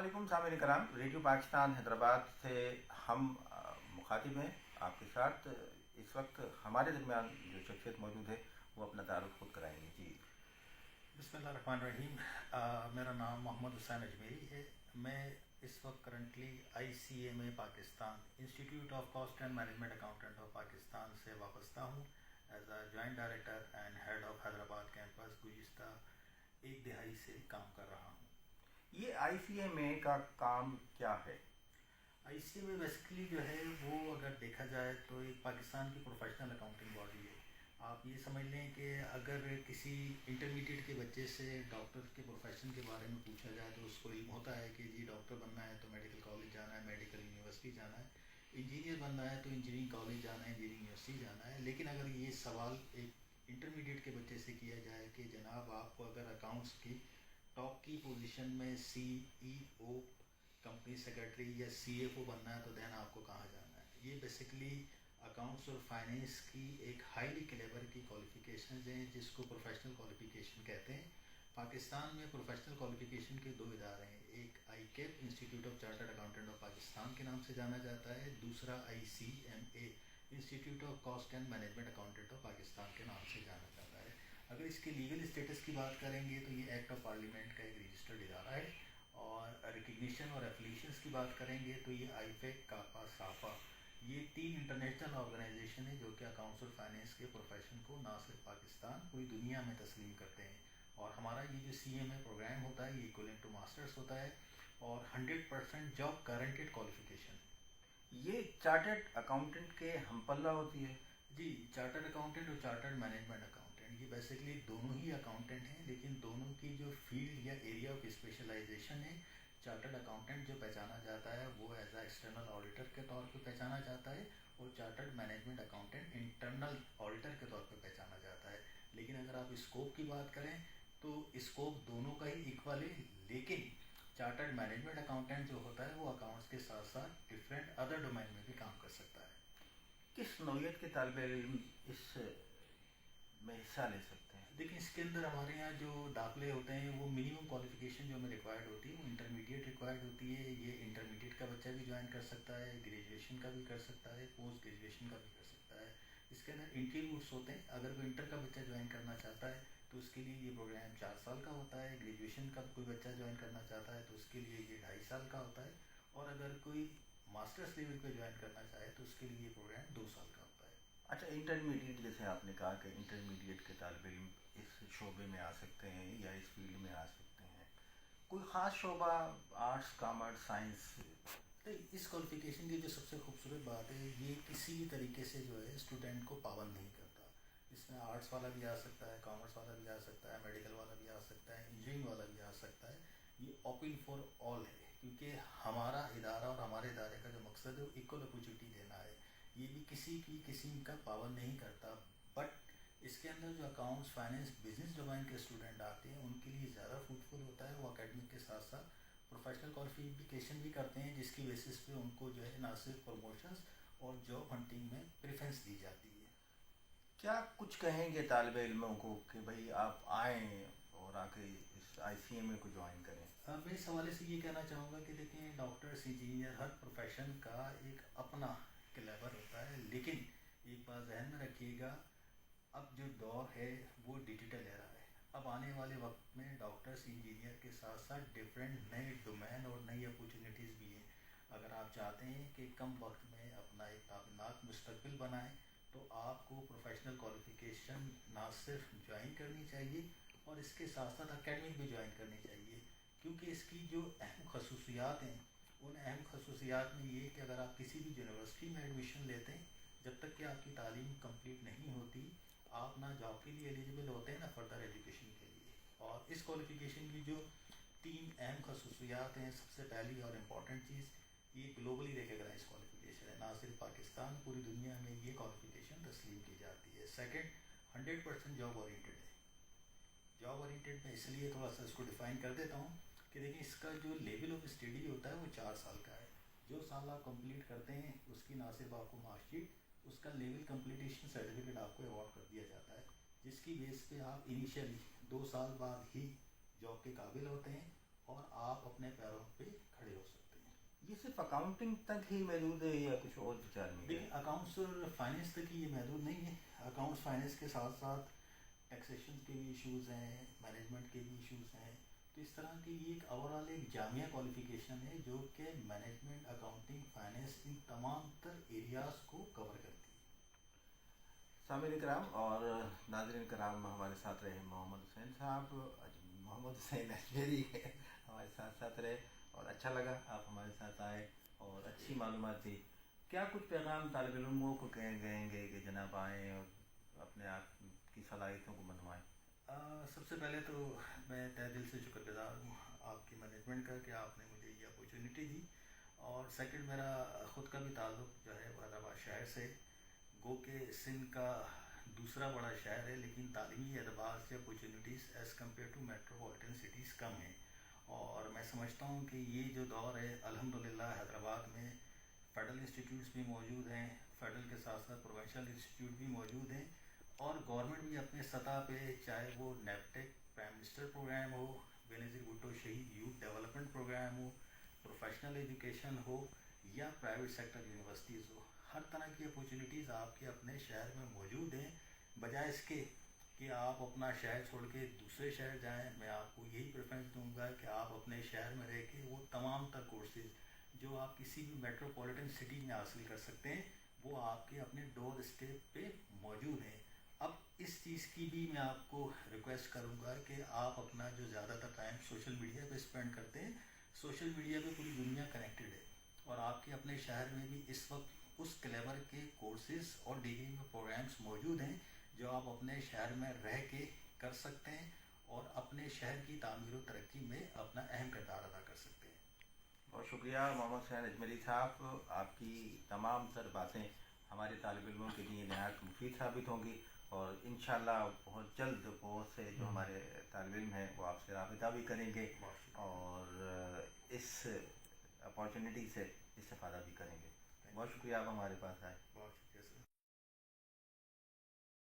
अस्सलामुअलैकुम सामईन कराम, रेडियो पाकिस्तान हैदराबाद से हम मुखातिब हैं आपके साथ। इस वक्त हमारे दरमियान जो शख्सियत मौजूद है वो अपना तारुफ खुद कराएंगे। जी बिस्मिल्लाहिर्रहमानिर्रहीम। मेरा नाम मोहम्मद हुसैन अजमेरी है। मैं इस वक्त currently ICMA Pakistan institute of cost and management accountant of Pakistan से वाबस्ता हूँ as a joint director and head of Hyderabad campus. गुज़िश्ता एक दिहाई से काम कर रहा हूँ। ये ICMA का काम क्या है? ICMA बेसिकली जो है वो अगर देखा जाए तो एक पाकिस्तान की प्रोफेशनल अकाउंटिंग बॉडी है। आप ये समझ लें कि अगर किसी इंटरमीडिएट के बच्चे से डॉक्टर के प्रोफेशन के बारे में पूछा जाए तो उसको इल्म होता है कि जी डॉक्टर बनना है तो मेडिकल कॉलेज जाना है, मेडिकल यूनिवर्सिटी जाना है, इंजीनियर बनना है तो इंजीनियरिंग कॉलेज जाना है, इंजीनियरिंग यूनिवर्सिटी जाना है। लेकिन अगर ये सवाल एक इंटरमीडिएट के बच्चे से किया जाए कि जनाब आपको अगर अकाउंट्स की टॉप की पोजीशन में CEO, कंपनी सेक्रेटरी या CFO बनना है तो देन आपको कहाँ जाना है। ये बेसिकली अकाउंट्स और फाइनेंस की एक हाईली कैलिबर की क्वालिफिकेशन हैं जिसको प्रोफेशनल क्वालिफिकेशन कहते हैं। पाकिस्तान में प्रोफेशनल क्वालिफिकेशन के 2 इदारे हैं, एक ICAP institute of chartered accountant of Pakistan के नाम से जाना जाता है, दूसरा ICMA institute of cost and management accountant of Pakistan के नाम से जाना जाता है। अगर इसके लीगल स्टेटस की बात करेंगे तो ये एक्ट ऑफ पार्लियामेंट का एक रजिस्टर्ड इदारा है, और रिकग्निशन और एफिलिएशंस की बात करेंगे तो ये IFAC, कापा, साफा, ये 3 इंटरनेशनल ऑर्गेनाइजेशन है जो कि अकाउंट्स और फाइनेंस के प्रोफेशन को ना सिर्फ पाकिस्तान पूरी दुनिया में तस्लीम करते हैं। और हमारा ये जो CMA प्रोग्राम होता है ये इक्विवेलेंट टू मास्टर्स होता है और 100% जॉब गारंटेड क्वालिफिकेशन। ये चार्टर्ड अकाउंटेंट के हम पल्ला होती है? जी, चार्टर्ड अकाउंटेंट और चार्टर्ड मैनेजमेंट अकाउंटेंट ये बेसिकली दोनों ही अकाउंटेंट हैं, लेकिन दोनों की जो फील्ड या एरिया ऑफ स्पेशलाइजेशन है, चार्टर्ड अकाउंटेंट जो पहचाना जाता है वो एज अ एक्सटर्नल ऑडिटर के तौर पे पहचाना जाता है, और chartered management accountant internal auditor के तौर पे पहचाना जाता है। लेकिन अगर आप स्कोप की बात करें तो स्कोप दोनों का ही इक्वल है, लेकिन चार्टर्ड मैनेजमेंट अकाउंटेंट जो होता है वो अकाउंट्स के साथ साथ डिफरेंट अदर डोमेन में भी काम कर सकता है। किस नौइयत के तालिब इल्म इस में हिस्सा ले सकते हैं? देखिए, इसके अंदर हमारे यहाँ जो दाखिले होते हैं वो मिनिमम क्वालिफिकेशन जो हमें रिक्वायर्ड होती है वो इंटरमीडिएट रिक्वायर्ड होती है। ये इंटरमीडिएट का बच्चा भी ज्वाइन कर सकता है, ग्रेजुएशन का भी कर सकता है, पोस्ट ग्रेजुएशन का भी कर सकता है। इसके अंदर एंट्री रूट्स होते हैं। अगर कोई इंटर का बच्चा ज्वाइन करना चाहता है तो उसके लिए ये प्रोग्राम 4 साल का होता है। ग्रेजुएशन का कोई बच्चा ज्वाइन करना चाहता है तो उसके लिए ये 2.5 साल का होता है, और अगर कोई मास्टर्स लेवल पे ज्वाइन करना चाहे तो उसके लिए ये प्रोग्राम 2 साल का होता है। अच्छा, इंटरमीडिएट जैसे आपने कहा कि इंटरमीडिएट के तालिब इल्म इस शोबे में आ सकते हैं या इस फील्ड में आ सकते हैं, कोई ख़ास शोबा आर्ट्स, कॉमर्स, साइंस? इस क्वालिफिकेशन की जो सबसे खूबसूरत बात है ये किसी भी तरीके से जो है स्टूडेंट को पाबंद नहीं करता। इसमें आर्ट्स वाला भी आ सकता है, कॉमर्स वाला भी आ सकता है, मेडिकल वाला भी आ सकता है, इंजीनियरिंग वाला भी आ सकता है। ये ओपन फॉर ऑल है, क्योंकि हमारा इदारा और हमारे इदारे का जो मकसद है वो इक्वल अपॉर्चुनिटी देना है। ये भी किसी की किसी का पाबंद नहीं करता। बट इसके अंदर जो अकाउंट्स, फाइनेंस, बिजनेस डोमेन के स्टूडेंट आते हैं उनके लिए ज़्यादा फ्रूटफुल होता है। वो एकेडमिक के साथ साथ प्रोफेशनल क्वालिफिकेशन भी करते हैं, जिसकी बेसिस पे उनको जो है ना सिर्फ प्रमोशंस और जॉब हंटिंग में प्रेफरेंस दी जाती है। क्या कुछ कहेंगे तालिब इल्मों को कि भाई आप आएँ और आके इस ICMA को ज्वाइन करें? मैं इस हवाले से ये कहना चाहूँगा कि देखें, डॉक्टर्स, इंजीनियर, हर प्रोफेशन का एक अपना क्लेवर होता है, लेकिन एक बात जहन में रखिएगा, अब जो दौर है वो डिजिटल एरा है। अब आने वाले वक्त में डॉक्टर्स, इंजीनियर के साथ साथ डिफरेंट नए डोमेन और नई अपॉर्चुनिटीज़ भी हैं। अगर आप चाहते हैं कि कम वक्त में अपना एक काबिनात मुस्तकबिल बनाएं तो आपको प्रोफेशनल क्वालिफिकेशन ना सिर्फ ज्वाइन करनी चाहिए और इसके साथ साथ एकेडमिक भी ज्वाइन करनी चाहिए, क्योंकि इसकी जो अहम खसूसियात हैं उन अहम खसूसियात में ये कि अगर आप किसी भी यूनिवर्सिटी में एडमिशन लेते हैं, जब तक कि आपकी तालीम कंप्लीट नहीं होती आप ना जॉब के लिए एलिजिबल होते हैं ना फर्दर एजुकेशन के लिए। और इस क्वालिफिकेशन की जो 3 अहम खसूसियात हैं, सबसे पहली और इम्पॉर्टेंट चीज़, ये ग्लोबली रिकग्नाइज क्वालिफिकेशन है। ना सिर्फ पाकिस्तान, पूरी दुनिया में ये क्वालिफिकेशन तस्लीम की जाती है। सेकंड, 100% जॉब ओरिएंटेड है। जॉब ओरिएंटेड में इसलिए थोड़ा सा इसको डिफ़ाइन कर देता हूँ कि देखिए, इसका जो लेवल ऑफ स्टडी होता है वो 4 साल का है। जो साल आप कंप्लीट करते हैं उसकी ना सिर्फ आपको मार्कशीट, उसका लेवल कंप्लीटेशन सर्टिफिकेट आपको अवार्ड कर दिया जाता है, जिसकी बेस पे आप इनिशियली 2 साल बाद ही जॉब के काबिल होते हैं और आप अपने पैरों पे खड़े یہ صرف اکاؤنٹنگ تک ہی محدود ہے یا کچھ اور وچار میں ہے؟ دیکھیں اکاؤنٹس اور فائنینس تک ہی یہ محدود نہیں ہے. اکاؤنٹس فائنینس کے ساتھ ساتھ ٹیکسیشن کے بھی ایشوز ہیں, مینجمنٹ کے بھی ایشوز ہیں. تو اس طرح کی یہ ایک اوور آل ایک جامعہ کوالیفیکیشن ہے جو کہ مینجمنٹ, اکاؤنٹنگ, فائنینس ان تمام تر ایریاز کو کور کرتی ہے. سامعین کرام اور ناظرین کرام, ہمارے ساتھ رہے محمد حسین صاحب. محمد حسین اجمیری ہمارے ساتھ رہے اور اچھا لگا آپ ہمارے ساتھ آئے اور اچھی معلومات دی. کیا کچھ پیغام طالب علموں کو کہیں گے کہ جناب آئیں اور اپنے آپ کی صلاحیتوں کو منوائیں؟ سب سے پہلے تو میں تہ دل سے شکر گزار ہوں آپ کی مینجمنٹ کا کہ آپ نے مجھے یہ اپورچونیٹی دی. اور سیکنڈ, میرا خود کا بھی تعلق جو ہے وہ حیدرآباد شہر سے, گو کہ سندھ کا دوسرا بڑا شہر ہے, لیکن تعلیمی اعتبار سے opportunities as compare to metropolitan cities کم ہیں. اور میں سمجھتا ہوں کہ یہ جو دور ہے الحمدللہ حیدرآباد میں فیڈرل انسٹیٹیوٹس بھی موجود ہیں, فیڈرل کے ساتھ ساتھ پروونشل انسٹیٹیوٹ بھی موجود ہیں, اور گورنمنٹ بھی اپنے سطح پہ چاہے وہ نیپٹیک پرائم منسٹر پروگرام ہو, بینظیر بھٹو شہید یوتھ ڈیولپمنٹ پروگرام ہو, پروفیشنل ایجوکیشن ہو یا پرائیویٹ سیکٹر یونیورسٹیز ہو, ہر طرح کی اپورچونیٹیز آپ کے اپنے شہر میں موجود ہیں. بجائے اس کے کہ آپ اپنا شہر چھوڑ کے دوسرے شہر جائیں, میں آپ کو یہی پریفرنس دوں گا کہ آپ اپنے شہر میں رہ کے وہ تمام تر کورسز جو آپ کسی بھی میٹروپولیٹن سٹی میں حاصل کر سکتے ہیں وہ آپ کے اپنے ڈور اسٹیپ پہ موجود ہیں. اب اس چیز کی بھی میں آپ کو ریکویسٹ کروں گا کہ آپ اپنا جو زیادہ تر ٹائم سوشل میڈیا پہ اسپینڈ کرتے ہیں, سوشل میڈیا پہ پوری دنیا کنیکٹڈ ہے, اور آپ کے اپنے شہر میں بھی اس وقت اس کلیور کے کورسز اور ڈگری میں پروگرامس موجود ہیں جو آپ اپنے شہر میں رہ کے کر سکتے ہیں اور اپنے شہر کی تعمیر و ترقی میں اپنا اہم کردار ادا کر سکتے ہیں. بہت شکریہ محمد حسین اجمیری صاحب. آپ کی تمام تر باتیں ہمارے طالب علموں کے لیے نہایت مفید ثابت ہوں گی, اور انشاءاللہ بہت جلد بہت سے جو ہمارے طالب علم ہیں وہ آپ سے رابطہ بھی کریں گے اور اس اپارچونیٹی سے استفادہ بھی کریں گے. بہت شکریہ آپ ہمارے پاس آئے. بہت شکریہ سر.